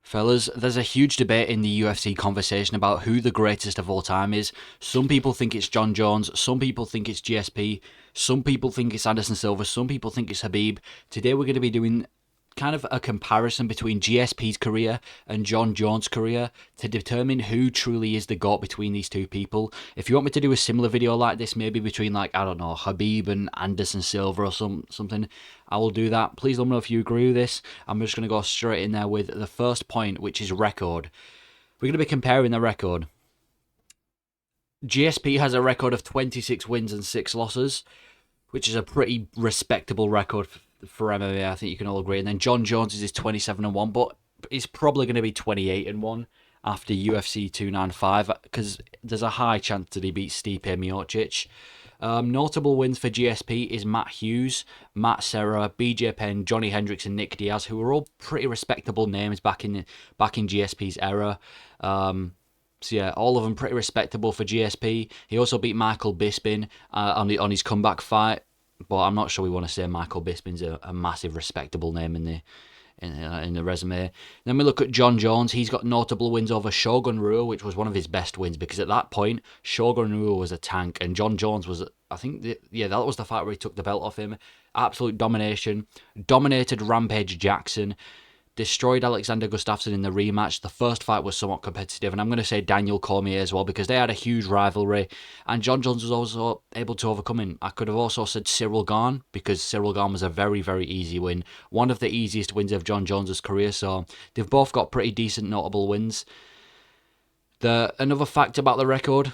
Fellas, there's a huge debate in the UFC conversation about who the greatest of all time is. Some people think it's Jon Jones, some people think it's GSP, some people think it's Anderson Silva, some people think it's Khabib. Today we're going to be doing kind of a comparison between GSP's career and Jon Jones' career to determine who truly is the GOAT between these two people. If you want me to do a similar video like this, maybe between I don't know, Khabib and Anderson Silva or something, I will do that. Please let me know if you agree with this. I'm just going to go straight in there with the first point, which is record. We're going to be comparing the record. GSP has a record of 26 wins and 6 losses, which is a pretty respectable record for MMA. I think you can all agree. And then Jon Jones is 27-1, but he's probably going to be 28-1 after UFC 295 because there's a high chance that he beats Stipe Miocic. Notable wins for GSP is Matt Hughes, Matt Serra, BJ Penn, Johnny Hendricks, and Nick Diaz, who are all pretty respectable names back in GSP's era. So yeah, all of them pretty respectable for GSP. He also beat Michael Bisping on his comeback fight, but I'm not sure we want to say Michael Bisping's a massive respectable name in the resume. Then we look at Jon Jones. He's got notable wins over Shogun Rua, which was one of his best wins because at that point Shogun Rua was a tank and Jon Jones was, I think, that was the fight where he took the belt off him. Absolute domination. Dominated Rampage Jackson. Destroyed Alexander Gustafsson in the rematch. The first fight was somewhat competitive, and I'm going to say Daniel Cormier as well because they had a huge rivalry, and Jon Jones was also able to overcome him. I could have also said Cyril Gane because Cyril Gane was a very, very easy win. One of the easiest wins of Jon Jones' career, so they've both got pretty decent notable wins. Another fact about the record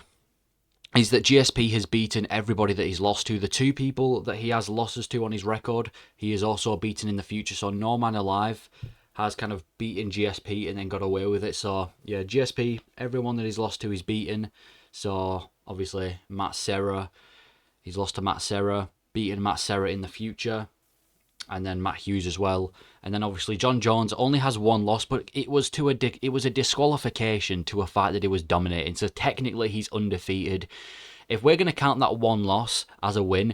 is that GSP has beaten everybody that he's lost to. The two people that he has losses to on his record, he is also beaten in the future, so no man alive has kind of beaten GSP and then got away with it. So, yeah, GSP, everyone that he's lost to, he's beaten. So, obviously, Matt Serra, he's lost to Matt Serra, beaten Matt Serra in the future, and then Matt Hughes as well. And then, obviously, Jon Jones only has one loss, but it was a disqualification to a fight that he was dominating. So, technically, he's undefeated. If we're going to count that one loss as a win,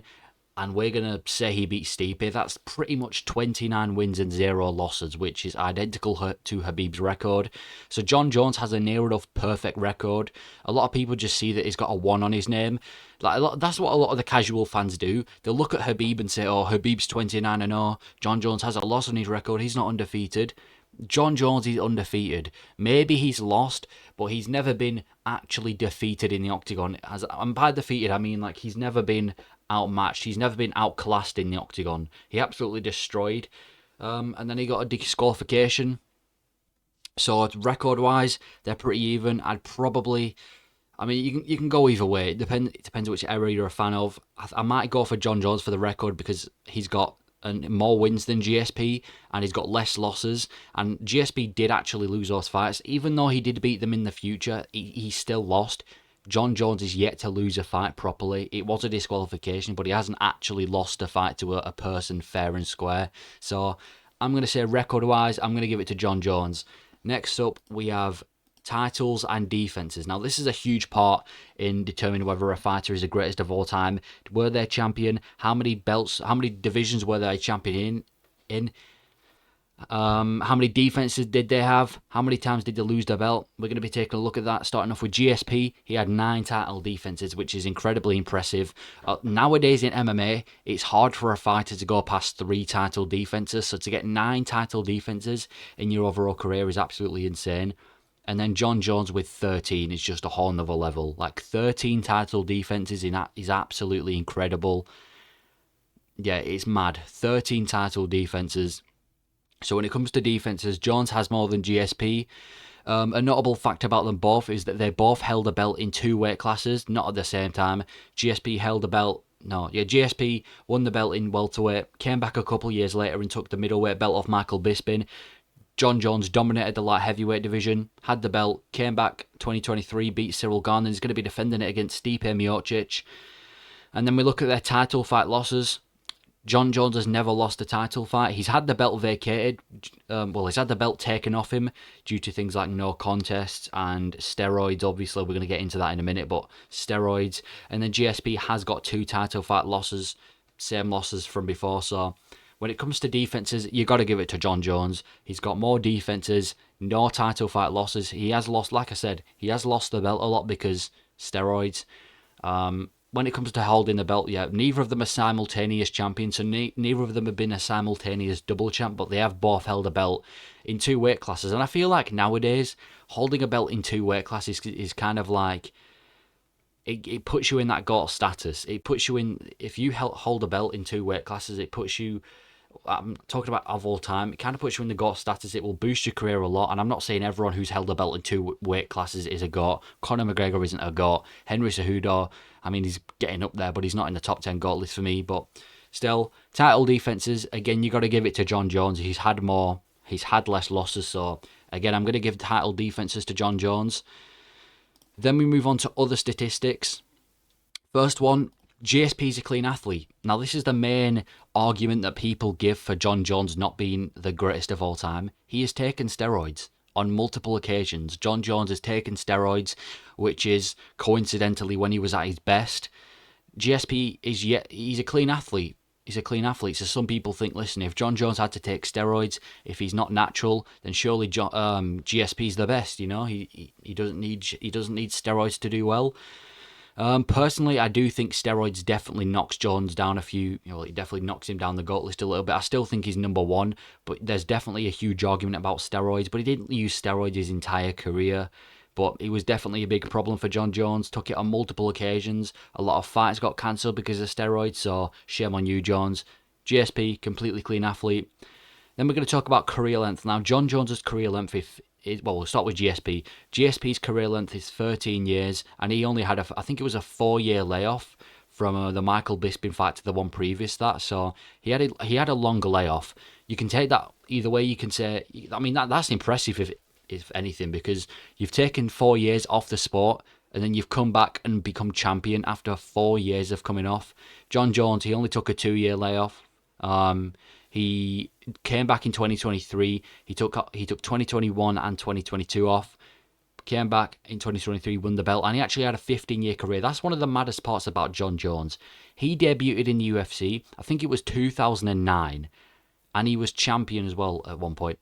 and we're going to say he beat Stipe, that's pretty much 29 wins and 0 losses, which is identical to Khabib's record. So Jon Jones has a near enough perfect record. A lot of people just see that he's got a 1 on his name. That's what a lot of the casual fans do. They'll look at Khabib and say, oh, Khabib's 29-0. Jon Jones has a loss on his record. He's not undefeated. Jon Jones is undefeated. Maybe he's lost, but he's never been actually defeated in the octagon. And by defeated, I mean he's never been outmatched. He's never been outclassed in the octagon. He absolutely destroyed. And then he got a disqualification. So record-wise, they're pretty even. You can go either way. It depends which era you're a fan of. I might go for Jon Jones for the record because he's got more wins than GSP and he's got less losses, and GSP did actually lose those fights. Even though he did beat them in the future, he still lost. Jon Jones is yet to lose a fight properly. It was a disqualification, but he hasn't actually lost a fight to a person fair and square. So I'm going to say record-wise, I'm going to give it to Jon Jones. Next up, we have titles and defenses. Now, this is a huge part in determining whether a fighter is the greatest of all time. Were they champion? How many belts, how many divisions were they champion in? How many defenses did they have? How many times did they lose their belt? We're going to be taking a look at that. Starting off with GSP, he had 9 title defenses, which is incredibly impressive. Nowadays in MMA, it's hard for a fighter to go past 3 title defenses, so to get 9 title defenses in your overall career is absolutely insane. And then Jon Jones with 13 is just a whole nother level. 13 title defenses is absolutely incredible. Yeah, it's mad. 13 title defenses. So when it comes to defenses, Jones has more than GSP. A notable fact about them both is that they both held a belt in 2 weight classes, not at the same time. GSP won the belt in welterweight, came back a couple years later and took the middleweight belt off Michael Bisping. Jon Jones dominated the light heavyweight division, had the belt, came back 2023, beat Cyril Gane, and is going to be defending it against Stipe Miocic. And then we look at their title fight losses. Jon Jones has never lost a title fight. He's had the belt vacated. He's had the belt taken off him due to things like no contests and steroids. Obviously, we're going to get into that in a minute, but steroids. And then GSP has got 2 title fight losses, same losses from before. So when it comes to defenses, you got to give it to Jon Jones. He's got more defenses. No title fight losses. He has lost, like I said, he has lost the belt a lot because steroids. When it comes to holding the belt, yeah, neither of them are simultaneous champions, so neither of them have been a simultaneous double champ, but they have both held a belt in two weight classes. And I feel like nowadays, holding a belt in two weight classes is kind of like, it puts you in that GOAT status. It puts you in, if you hold a belt in two weight classes, it puts you, I'm talking about of all time, it kind of puts you in the GOAT status. It will boost your career a lot. And I'm not saying everyone who's held a belt in two weight classes is a GOAT. Conor McGregor isn't a GOAT. Henry Cejudo, I mean, he's getting up there, but he's not in the top 10 GOAT list for me. But still, title defenses, again, you got to give it to Jon Jones. He's had more, he's had less losses. So again, I'm going to give title defenses to Jon Jones. Then we move on to other statistics. First one, GSP's a clean athlete. Now, this is the main argument that people give for Jon Jones not being the greatest of all time. He has taken steroids on multiple occasions. Jon Jones has taken steroids, which is coincidentally when he was at his best. GSP he's a clean athlete. He's a clean athlete. So some people think, listen, if Jon Jones had to take steroids, if he's not natural, then surely GSP's the best. You know, he doesn't need steroids to do well. Personally, I do think steroids definitely knocks Jones down a few. You know, it definitely knocks him down the GOAT list a little bit. I still think he's number one, but there's definitely a huge argument about steroids. But he didn't use steroids his entire career. But it was definitely a big problem for Jon Jones. Took it on multiple occasions. A lot of fights got cancelled because of steroids. So shame on you, Jones. GSP, completely clean athlete. Then we're going to talk about career length. Now, Jon Jones's career length we'll start with GSP. GSP's career length is 13 years, and he only had I think it was a 4-year layoff from the Michael Bisping fight to the one previous that. So he had a longer layoff. You can take that either way. You can say, I mean, that's impressive if anything, because you've taken 4 years off the sport and then you've come back and become champion after 4 years of coming off. Jon Jones, he only took a 2-year layoff. He came back in 2023. He took 2021 and 2022 off. Came back in 2023, won the belt, and he actually had a 15-year career. That's one of the maddest parts about Jon Jones. He debuted in the UFC, I think it was 2009, and he was champion as well at one point.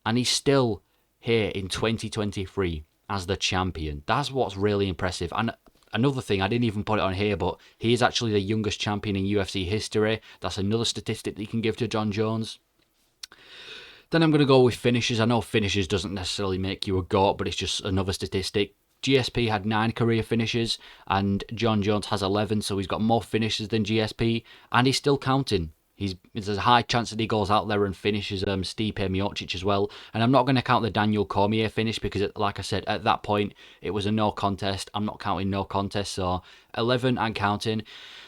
And he's still here in 2023 as the champion. That's what's really impressive. And another thing, I didn't even put it on here, but he is actually the youngest champion in UFC history. That's another statistic that you can give to Jon Jones. Then I'm going to go with finishes. I know finishes doesn't necessarily make you a GOAT, but it's just another statistic. GSP had 9 career finishes, and Jon Jones has 11, so he's got more finishes than GSP, and he's still counting. There's a high chance that he goes out there and finishes Stipe Miocic as well. And I'm not going to count the Daniel Cormier finish because, like I said, at that point, it was a no contest. I'm not counting no contest, so 11 and counting.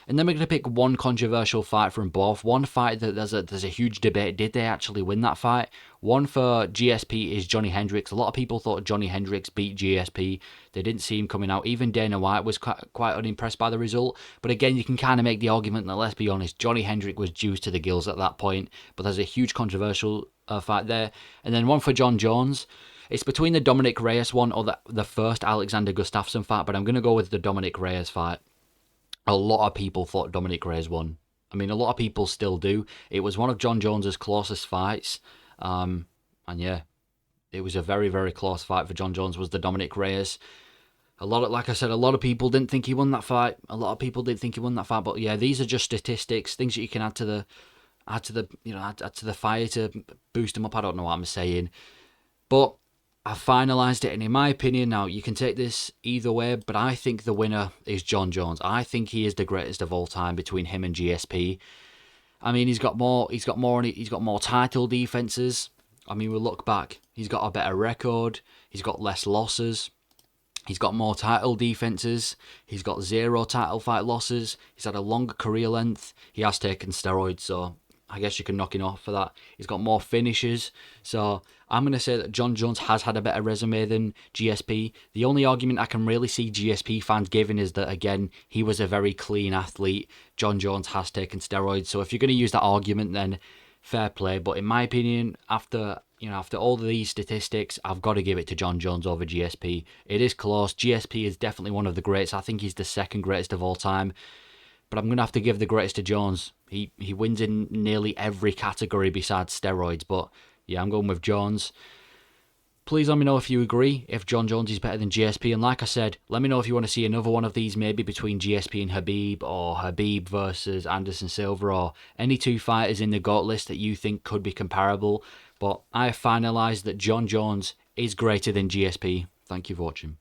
And then we're going to pick one controversial fight from both. One fight that there's a huge debate. Did they actually win that fight? One for GSP is Johnny Hendricks. A lot of people thought Johnny Hendricks beat GSP. They didn't see him coming out. Even Dana White was quite unimpressed by the result. But again, you can kind of make the argument that, let's be honest, Johnny Hendricks was juiced to the gills at that point. But there's a huge controversial fight there. And then one for Jon Jones. It's between the Dominic Reyes one or the first Alexander Gustafsson fight. But I'm going to go with the Dominic Reyes fight. A lot of people thought Dominic Reyes won. I mean, a lot of people still do. It was one of Jon Jones's closest fights. And yeah, it was a very, very close fight for Jon Jones, was the Dominic Reyes. Like I said, a lot of people didn't think he won that fight. But yeah, these are just statistics, things that you can add to the fire to boost them up. I don't know what I'm saying. But I finalised it, and in my opinion, now you can take this either way, but I think the winner is Jon Jones. I think he is the greatest of all time between him and GSP. I mean, he's got more title defenses. I mean, we'll look back. He's got a better record. He's got less losses. He's got more title defenses. He's got 0 title fight losses. He's had a longer career length. He has taken steroids, so I guess you can knock him off for that. He's got more finishes. So I'm going to say that Jon Jones has had a better resume than GSP. The only argument I can really see GSP fans giving is that, again, he was a very clean athlete. Jon Jones has taken steroids. So if you're going to use that argument, then fair play. But in my opinion, after all of these statistics, I've got to give it to Jon Jones over GSP. It is close. GSP is definitely one of the greats. I think he's the second greatest of all time. But I'm going to have to give the greatest to Jones. He wins in nearly every category besides steroids. But yeah, I'm going with Jones. Please let me know if you agree, if Jon Jones is better than GSP. And like I said, let me know if you want to see another one of these, maybe between GSP and Habib, or Habib versus Anderson Silva, or any two fighters in the GOAT list that you think could be comparable. But I have finalised that Jon Jones is greater than GSP. Thank you for watching.